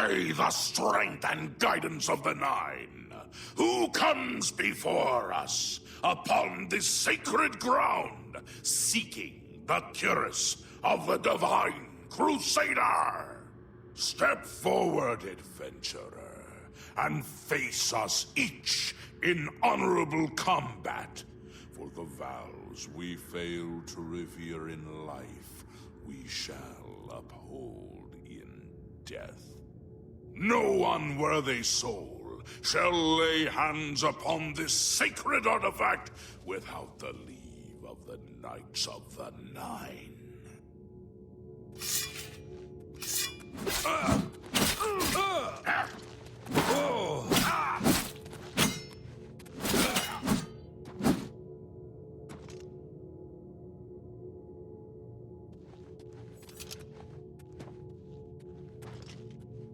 By the strength and guidance of the Nine, who comes before us upon this sacred ground, seeking the cuirass of the Divine Crusader? Step forward, adventurer, and face us each in honorable combat. For the vows we fail to revere in life, we shall uphold in death. No unworthy soul shall lay hands upon this sacred artifact without the leave of the Knights of the Nine.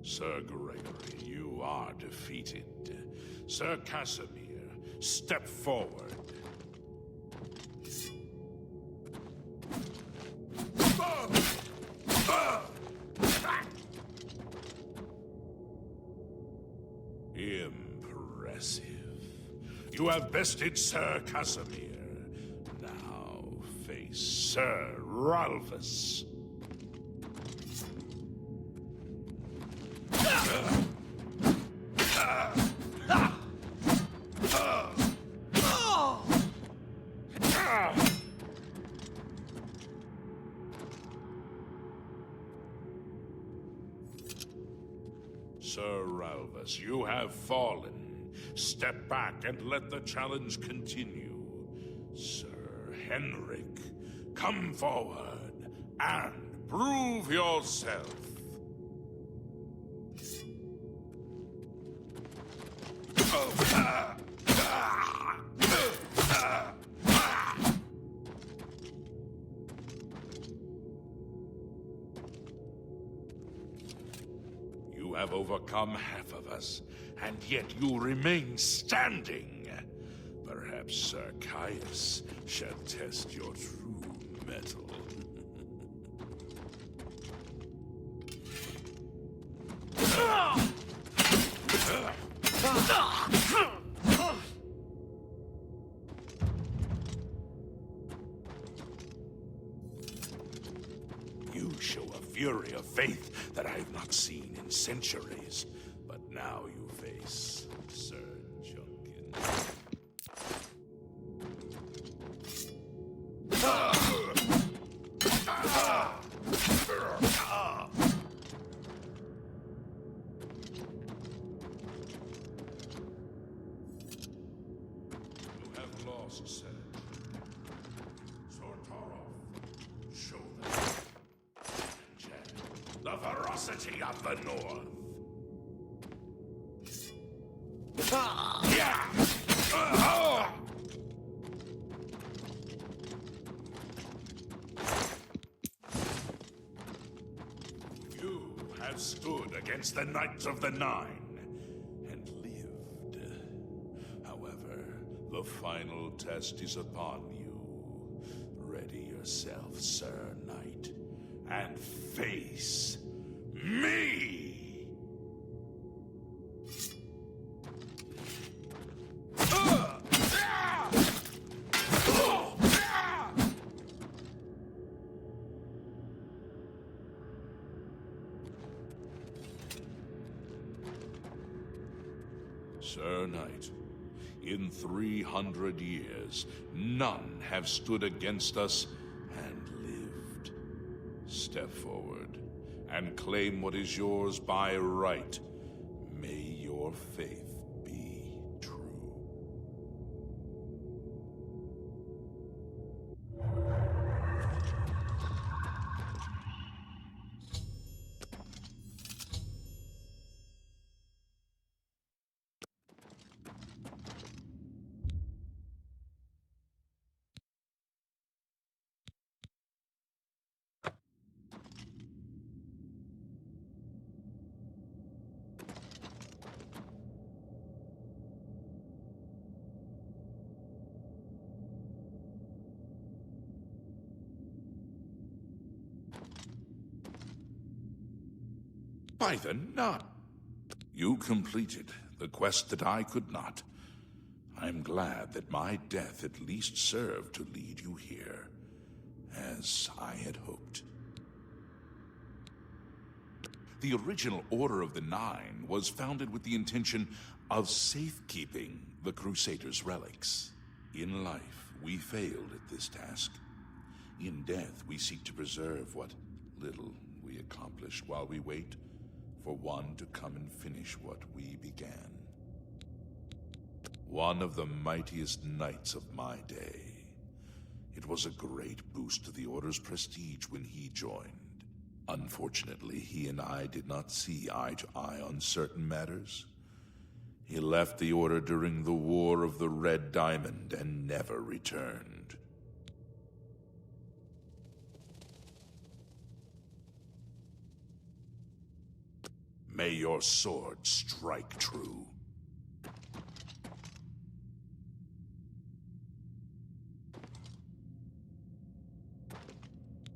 Sir Gregory, you are defeated. Sir Casimir, step forward. Impressive. You have bested Sir Casimir. Now face Sir Ralphus. Sir Ralphus, you have fallen. Step back and let the challenge continue. Sir Henrik, come forward and prove yourself. You have overcome half of us, and yet you remain standing. Perhaps Sir Caius shall test your true mettle. You show a fury of faith that I have not seen in centuries. But now you face Sir Junkin. You have lost, sir. Sortarov, show them. The ferocity of the North. You have stood against the Knights of the Nine and lived. However, the final test is upon you. Ready yourself, Sir Knight, and face me! Sir Knight, in 300 years, none have stood against us and lived. Step forward and claim what is yours by right. May your faith be true. By the nut! You completed the quest that I could not. I'm glad that my death at least served to lead you here, as I had hoped. The original Order of the Nine was founded with the intention of safekeeping the Crusaders' relics. In life, we failed at this task. In death, we seek to preserve what little we accomplish while we wait for one to come and finish what we began. One of the mightiest knights of my day. It was a great boost to the Order's prestige when he joined. Unfortunately, he and I did not see eye to eye on certain matters. He left the Order during the War of the Red Diamond and never returned. May your sword strike true.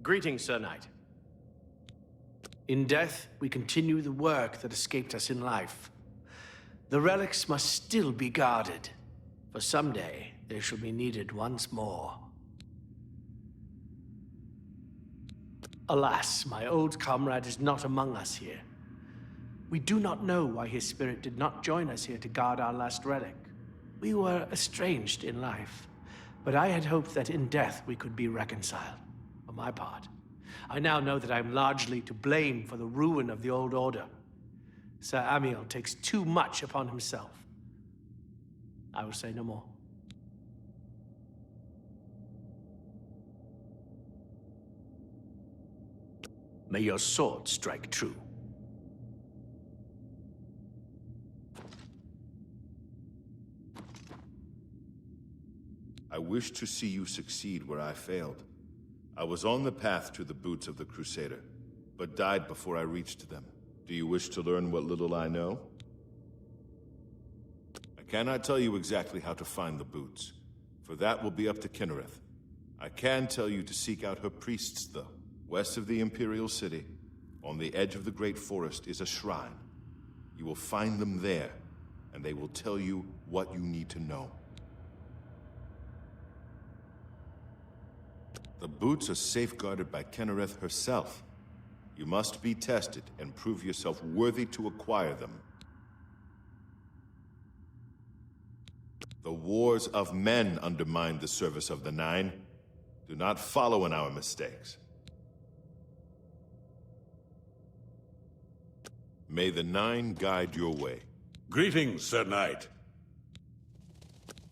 Greetings, Sir Knight. In death, we continue the work that escaped us in life. The relics must still be guarded, for someday they shall be needed once more. Alas, my old comrade is not among us here. We do not know why his spirit did not join us here to guard our last relic. We were estranged in life, but I had hoped that in death we could be reconciled. For my part, I now know that I am largely to blame for the ruin of the old order. Sir Amiel takes too much upon himself. I will say no more. May your sword strike true. I wish to see you succeed where I failed. I was on the path to the boots of the Crusader, but died before I reached them. Do you wish to learn what little I know? I cannot tell you exactly how to find the boots, for that will be up to Kinnereth. I can tell you to seek out her priests, though. West of the Imperial City, on the edge of the Great Forest, is a shrine. You will find them there, and they will tell you what you need to know. The boots are safeguarded by Kinnereth herself. You must be tested and prove yourself worthy to acquire them. The wars of men undermine the service of the Nine. Do not follow in our mistakes. May the Nine guide your way. Greetings, Sir Knight.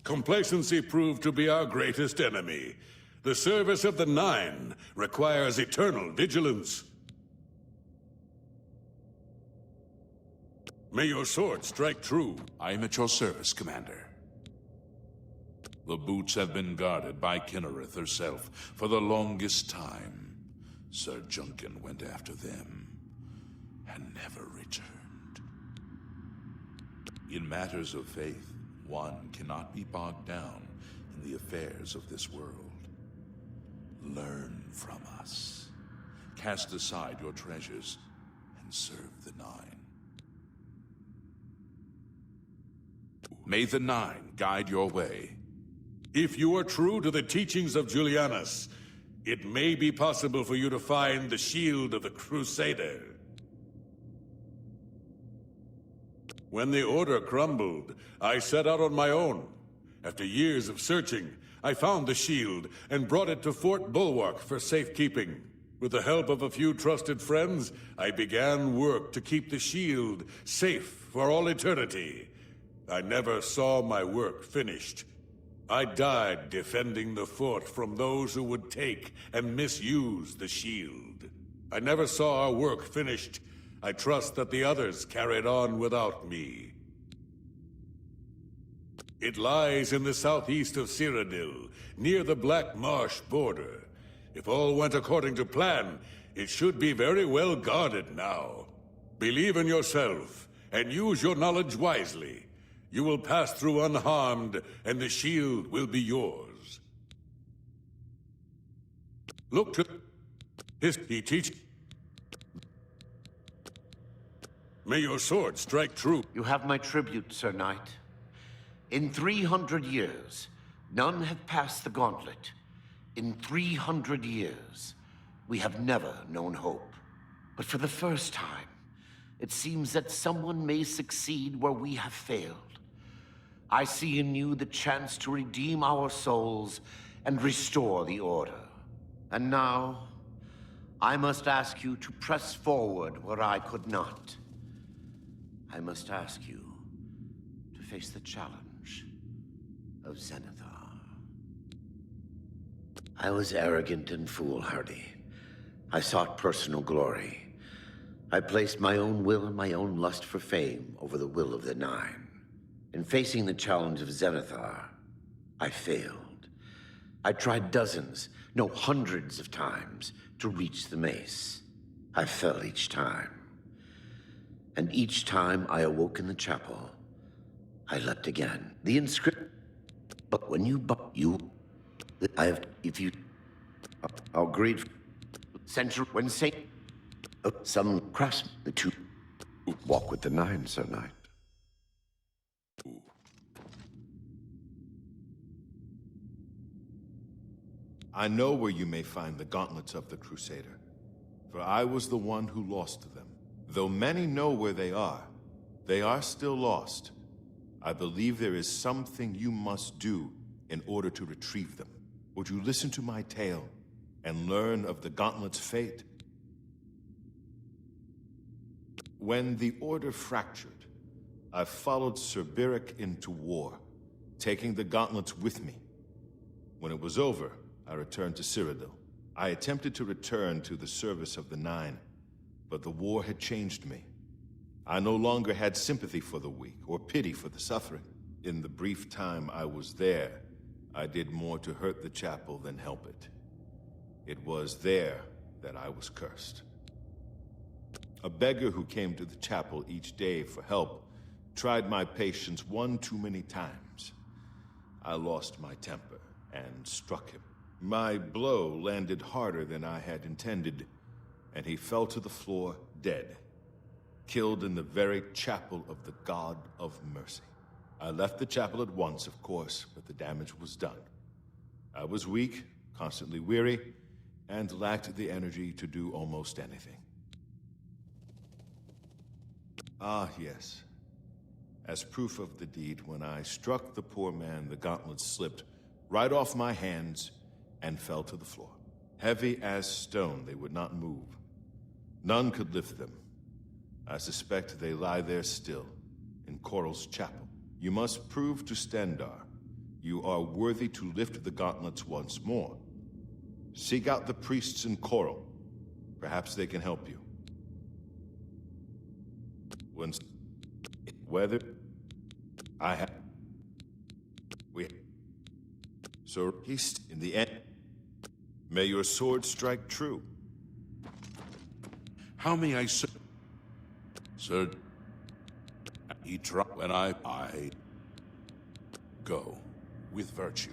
Complacency proved to be our greatest enemy. The service of the Nine requires eternal vigilance. May your sword strike true. I am at your service, Commander. The boots have been guarded by Kinnereth herself for the longest time. Sir Junkin went after them and never returned. In matters of faith, one cannot be bogged down in the affairs of this world. Learn from us. Cast aside your treasures and serve the Nine. May the Nine guide your way. If you are true to the teachings of Julianus, it may be possible for you to find the shield of the Crusader. When the Order crumbled, I set out on my own. After years of searching, I found the shield and brought it to Fort Bulwark for safekeeping. With the help of a few trusted friends, I began work to keep the shield safe for all eternity. I never saw my work finished. I died defending the fort from those who would take and misuse the shield. I never saw our work finished. I trust that the others carried on without me. It lies in the southeast of Cyrodiil, near the Black Marsh border. If all went according to plan, it should be very well guarded now. Believe in yourself, and use your knowledge wisely. You will pass through unharmed, and the shield will be yours. Look to he teach. May your sword strike true. You have my tribute, Sir Knight. In 300 years, none have passed the gauntlet. In 300 years, we have never known hope. But for the first time, it seems that someone may succeed where we have failed. I see in you the chance to redeem our souls and restore the Order. And now, I must ask you to press forward where I could not. I must ask you to face the challenge of Zenithar. I was arrogant and foolhardy. I sought personal glory. I placed my own will and my own lust for fame over the will of the Nine. In facing the challenge of Zenithar, I failed. I tried dozens, no hundreds of times to reach the mace. I fell each time. And each time I awoke in the chapel, I leapt again. The inscription. But when I have, if you, I'll greet century when Saint, some craftsmen, the two walk with the Nine, Sir Knight. I know where you may find the gauntlets of the Crusader, for I was the one who lost them. Though many know where they are still lost. I believe there is something you must do in order to retrieve them. Would you listen to my tale and learn of the gauntlet's fate? When the Order fractured, I followed Sir Beric into war, taking the gauntlets with me. When it was over, I returned to Cyrodiil. I attempted to return to the service of the Nine, but the war had changed me. I no longer had sympathy for the weak or pity for the suffering. In the brief time I was there, I did more to hurt the chapel than help it. It was there that I was cursed. A beggar who came to the chapel each day for help tried my patience one too many times. I lost my temper and struck him. My blow landed harder than I had intended, and he fell to the floor dead, killed in the very chapel of the God of Mercy. I left the chapel at once, of course, but the damage was done. I was weak, constantly weary, and lacked the energy to do almost anything. Ah, yes. As proof of the deed, when I struck the poor man, the gauntlets slipped right off my hands and fell to the floor. Heavy as stone, they would not move. None could lift them. I suspect they lie there still, in Coral's chapel. You must prove to Stendarr you are worthy to lift the gauntlets once more. Seek out the priests in Coral. Perhaps they can help you. Whether I have... So, in the end, may your sword strike true. How may I say? Sir, he dropped when I go with virtue.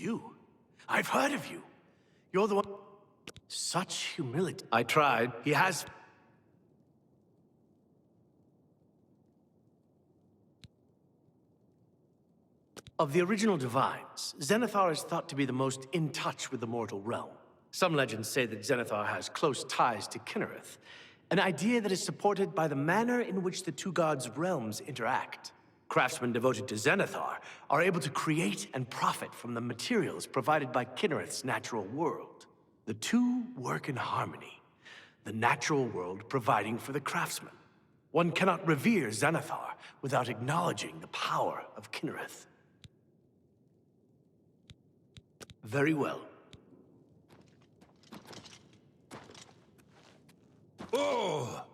you. I've heard of you. You're the one... Such humility. I tried. He has... Of the original Divines, Zenithar is thought to be the most in touch with the mortal realm. Some legends say that Zenithar has close ties to Kinnereth, an idea that is supported by the manner in which the two gods' realms interact. Craftsmen devoted to Zenithar are able to create and profit from the materials provided by Kinnereth's natural world. The two work in harmony, the natural world providing for the craftsman. One cannot revere Zenithar without acknowledging the power of Kinnereth. Very well. Oh!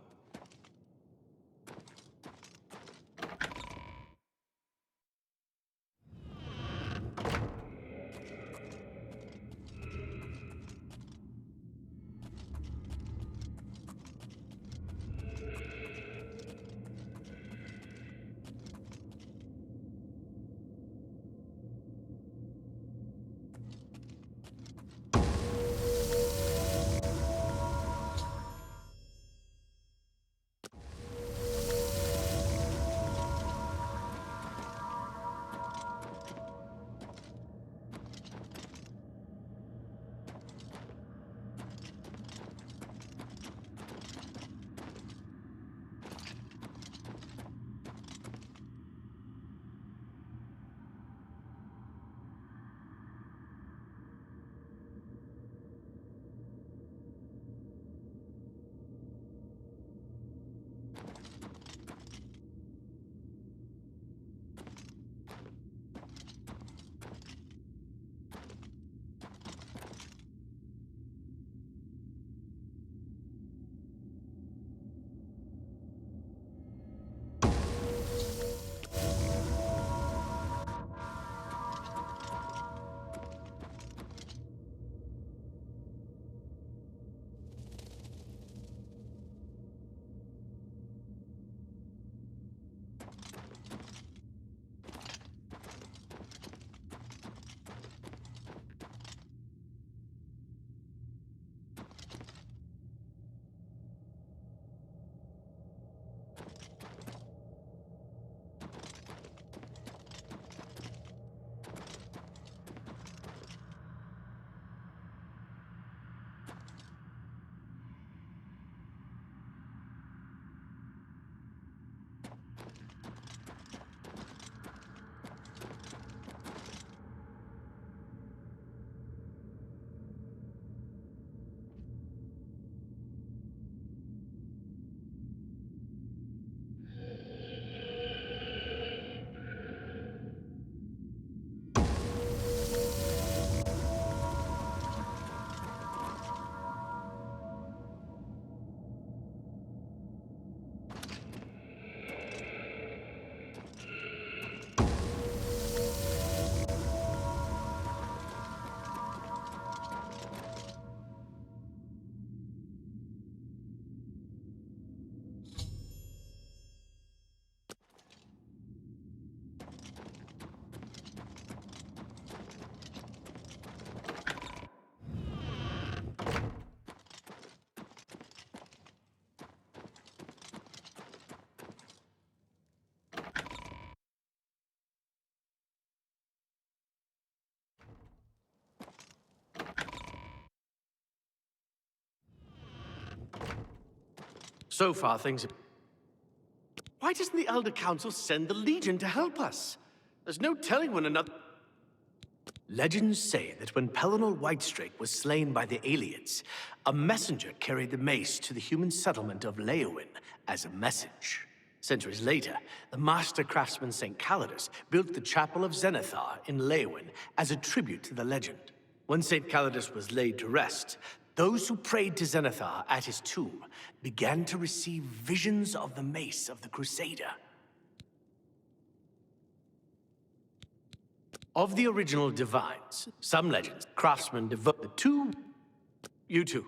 So far, things have... Why doesn't the Elder Council send the Legion to help us? There's no telling when another... Legends say that when Pellinal Whitestrake was slain by the Aliens, a messenger carried the mace to the human settlement of Leowin as a message. Centuries later, the master craftsman St. Calidus built the Chapel of Zenithar in Leowin as a tribute to the legend. When St. Calidus was laid to rest, those who prayed to Zenithar at his tomb began to receive visions of the mace of the Crusader. Of the original Divines, some legends, craftsmen devote the two... You two.